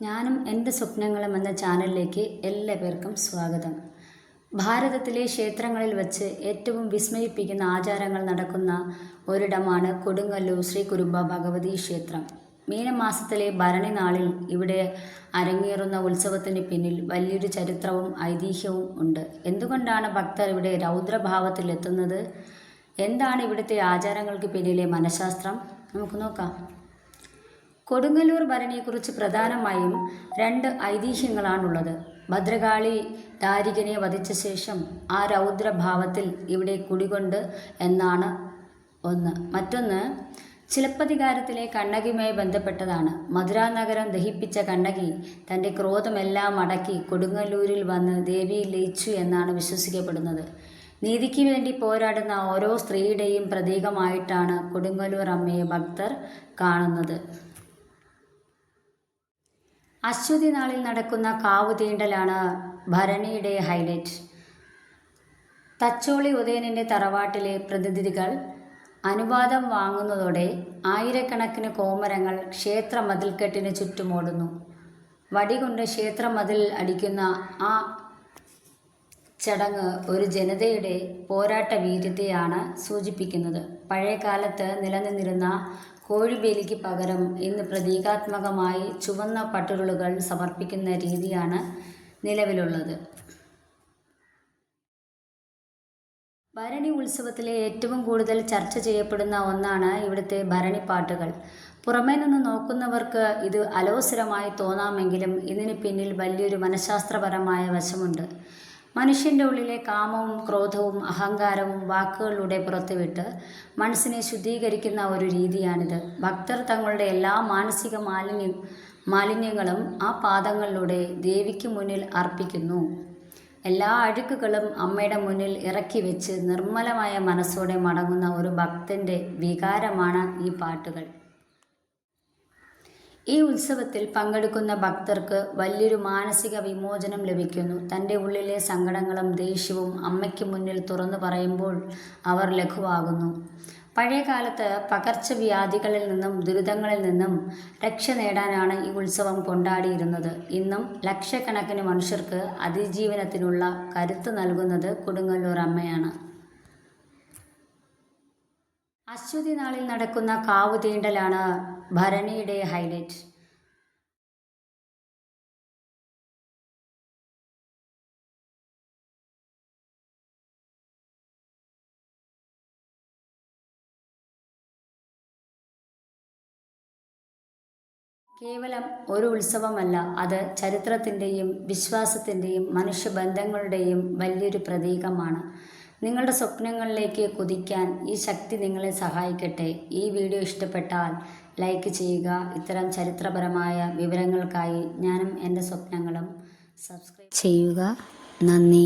ഞാനും എൻ്റെ സ്വപ്നങ്ങളും എന്ന ചാനലിലേക്ക് എല്ലാവർക്കും സ്വാഗതം. ഭാരതത്തിലെ ക്ഷേത്രങ്ങളിൽ വച്ച് ഏറ്റവും വിസ്മയിപ്പിക്കുന്ന ആചാരങ്ങൾ നടക്കുന്ന ഒരിടമാണ് കൊടുങ്ങല്ലൂർ ശ്രീ കുരുംബ ഭഗവതി ക്ഷേത്രം. മീനമാസത്തിലെ ഭരണി നാളിൽ ഇവിടെ അരങ്ങേറുന്ന ഉത്സവത്തിന് പിന്നിൽ വലിയൊരു ചരിത്രവും ഐതിഹ്യവും ഉണ്ട്. എന്തുകൊണ്ടാണ് ഭക്തർ ഇവിടെ രൗദ്രഭാവത്തിലെത്തുന്നത്? എന്താണ് ഇവിടുത്തെ ആചാരങ്ങൾക്ക് പിന്നിലെ മനഃശാസ്ത്രം? നമുക്ക് നോക്കാം. കൊടുങ്ങല്ലൂർ ഭരണിയെക്കുറിച്ച് പ്രധാനമായും രണ്ട് ഐതിഹ്യങ്ങളാണുള്ളത്. ഭദ്രകാളി ദാരികനെ വധിച്ച ശേഷം ആ രൗദ്രഭാവത്തിൽ ഇവിടെ കുടികൊണ്ട് എന്നാണ് ഒന്ന്. മറ്റൊന്ന് ചിലപ്പതികാരത്തിലെ കണ്ണകിയുമായി ബന്ധപ്പെട്ടതാണ്. മധുരാ നഗരം ദഹിപ്പിച്ച കണ്ണകി തൻ്റെ ക്രോധമെല്ലാം അടക്കി കൊടുങ്ങല്ലൂരിൽ വന്ന് ദേവിയിൽ ലയിച്ചു എന്നാണ് വിശ്വസിക്കപ്പെടുന്നത്. നീതിക്ക് വേണ്ടി പോരാടുന്ന ഓരോ സ്ത്രീയുടെയും പ്രതീകമായിട്ടാണ് കൊടുങ്ങല്ലൂർ അമ്മയെ ഭക്തർ കാണുന്നത്. അശ്വതി നാളിൽ നടക്കുന്ന കാവു തീണ്ടലാണ് ഭരണിയുടെ ഹൈലൈറ്റ്. തച്ചോളി ഉദയനൻ്റെ തറവാട്ടിലെ പ്രതിനിധികൾ അനുവാദം വാങ്ങുന്നതോടെ ആയിരക്കണക്കിന് കോമരങ്ങൾ ക്ഷേത്ര മതിൽക്കെട്ടിന് ചുറ്റുമോടുന്നു. വടികൊണ്ട് ക്ഷേത്ര മതിൽ അടിക്കുന്ന ആ ചടങ്ങ് ഒരു ജനതയുടെ പോരാട്ട വീര്യത്തെയാണ് സൂചിപ്പിക്കുന്നത്. പഴയകാലത്ത് നിലനിന്നിരുന്ന കോഴിബലിക്ക് പകരം ഇന്ന് പ്രതീകാത്മകമായി ചുവന്ന പട്ടുരുളുകൾ സമർപ്പിക്കുന്ന രീതിയാണ് നിലവിലുള്ളത്. ഭരണി ഉത്സവത്തിലെ ഏറ്റവും കൂടുതൽ ചർച്ച ചെയ്യപ്പെടുന്ന ഒന്നാണ് ഇവിടുത്തെ ഭരണിപ്പാട്ടുകൾ. പുറമേ നിന്ന് നോക്കുന്നവർക്ക് ഇത് അലോസരമായി തോന്നാമെങ്കിലും ഇതിന് പിന്നിൽ വലിയൊരു മനഃശാസ്ത്രപരമായ വശമുണ്ട്. മനുഷ്യൻ്റെ ഉള്ളിലെ കാമവും ക്രോധവും അഹങ്കാരവും വാക്കുകളിലൂടെ പുറത്തുവിട്ട് മനസ്സിനെ ശുദ്ധീകരിക്കുന്ന ഒരു രീതിയാണിത്. ഭക്തർ തങ്ങളുടെ എല്ലാ മാനസിക മാലിന്യങ്ങളും ആ പാദങ്ങളിലൂടെ ദേവിക്ക് മുന്നിൽ അർപ്പിക്കുന്നു. എല്ലാ അഴുക്കുകളും അമ്മയുടെ മുന്നിൽ ഇറക്കി വെച്ച് നിർമ്മലമായ മനസ്സോടെ മടങ്ങുന്ന ഒരു ഭക്തൻ്റെ വികാരമാണ് ഈ പാട്ടുകൾ. ഈ ഉത്സവത്തിൽ പങ്കെടുക്കുന്ന ഭക്തർക്ക് വലിയൊരു മാനസിക വിമോചനം ലഭിക്കുന്നു. തൻ്റെ ഉള്ളിലെ സങ്കടങ്ങളും ദേഷ്യവും അമ്മയ്ക്ക് മുന്നിൽ തുറന്നു പറയുമ്പോൾ അവർ ലഘുവാകുന്നു. പഴയകാലത്ത് പകർച്ചവ്യാധികളിൽ നിന്നും ദുരിതങ്ങളിൽ നിന്നും രക്ഷ നേടാനാണ് ഈ ഉത്സവം കൊണ്ടാടിയിരുന്നത്. ഇന്നും ലക്ഷക്കണക്കിന് മനുഷ്യർക്ക് അതിജീവനത്തിനുള്ള കരുത്ത് നൽകുന്നത് കൊടുങ്ങല്ലൂർ അമ്മയാണ്. അശ്വതി നാളിൽ നടക്കുന്ന കാവു തീണ്ടലാണ് ഭരണിയുടെ ഹൈലൈറ്റ്. കേവലം ഒരു ഉത്സവമല്ല, അത് ചരിത്രത്തിൻ്റെയും വിശ്വാസത്തിൻ്റെയും മനുഷ്യബന്ധങ്ങളുടെയും വലിയൊരു പ്രതീകമാണ്. നിങ്ങളുടെ സ്വപ്നങ്ങളിലേക്ക് കുതിക്കാൻ ഈ ശക്തി നിങ്ങളെ സഹായിക്കട്ടെ. ഈ വീഡിയോ ഇഷ്ടപ്പെട്ടാൽ ലൈക്ക് ചെയ്യുക. ഇത്തരം ചരിത്രപരമായ വിവരങ്ങൾക്കായി ഞാനും എൻ്റെ സ്വപ്നങ്ങളും സബ്സ്ക്രൈബ് ചെയ്യുക. നന്ദി.